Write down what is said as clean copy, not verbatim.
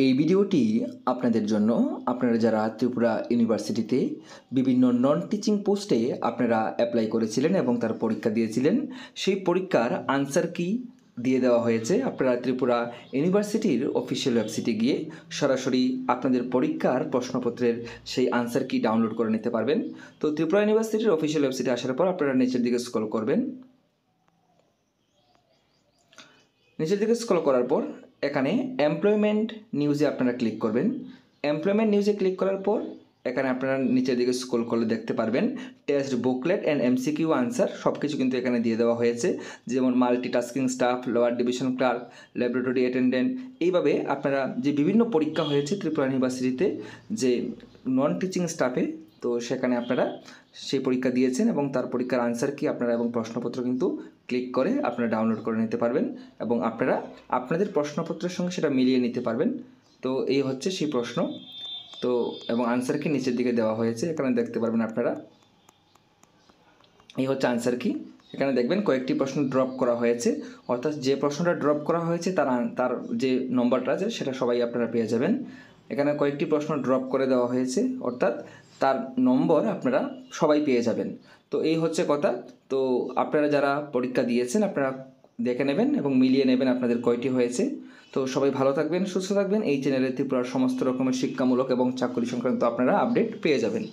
এই ভিডিওটি আপনাদের জন্য আপনারা যারা ত্রিপুরা ইউনিভার্সিটিতে বিভিন্ন নন টিচিং পোস্টে আপনারা অ্যাপ্লাই করেছিলেন এবং তার পরীক্ষা দিয়েছিলেন, সেই পরীক্ষার আনসার কি দিয়ে দেওয়া হয়েছে। আপনারা ত্রিপুরা ইউনিভার্সিটির অফিসিয়াল ওয়েবসাইটে গিয়ে সরাসরি আপনাদের পরীক্ষার প্রশ্নপত্রের সেই আনসার কি ডাউনলোড করে নিতে পারবেন। তো ত্রিপুরা ইউনিভার্সিটির অফিসিয়াল ওয়েবসাইটে আসার পর আপনারা নিচের দিকে স্ক্রল করবেন। নিচের দিকে স্ক্রল করার পর এখানে এমপ্লয়মেন্ট নিউজে আপনারা ক্লিক করবেন। এমপ্লয়মেন্ট নিউজে ক্লিক করার পর এখানে আপনারা নিচের দিকে স্ক্রল করলে দেখতে পারবেন test booklet and MCQ answer সব কিছু কিন্তু এখানে দিয়ে দেওয়া হয়েছে, যেমন multitasking staff, lower division clerk, laboratory attendant. এইভাবে আপনারা যে বিভিন্ন পরীক্ষা হয়েছে ত্রিপুরা ইউনিভার্সিটিতে যে নন টিচিং স্টাফে, তো সেখানে আপনারা সেই পরীক্ষা দিয়েছেন এবং তার পরীক্ষার আনসার কি আপনারা এবং প্রশ্নপত্র কিন্তু ক্লিক করে আপনারা ডাউনলোড করে নিতে পারবেন এবং আপনারা আপনাদের প্রশ্নপত্রের সঙ্গে সেটা মিলিয়ে নিতে পারবেন। তো এই হচ্ছে সেই প্রশ্ন, তো এবং আনসার কি নিচের দিকে দেওয়া হয়েছে, এখানে দেখতে পারবেন আপনারা। এই হচ্ছে আনসার কি। এখানে দেখবেন কয়েকটি প্রশ্ন ড্রপ করা হয়েছে, অর্থাৎ যে প্রশ্নটা ড্রপ করা হয়েছে তার যে নম্বরটা আছে সেটা সবাই আপনারা পেয়ে যাবেন। এখানে কয়েকটি প্রশ্ন ড্রপ করে দেওয়া হয়েছে, অর্থাৎ তার নম্বর আপনারা সবাই পেয়ে যাবেন। তো এই হচ্ছে কথা। তো আপনারা যারা পরীক্ষা দিয়েছেন আপনারা দেখে নেবেন এবং মিলিয়ে নেবেন আপনাদের কয়টি হয়েছে। তো সবাই ভালো থাকবেন, সুস্থ থাকবেন। এই চ্যানেলে ত্রিপুরার সমস্ত রকমের শিক্ষামূলক এবং চাকরি সংক্রান্ত আপনারা আপডেট পেয়ে যাবেন।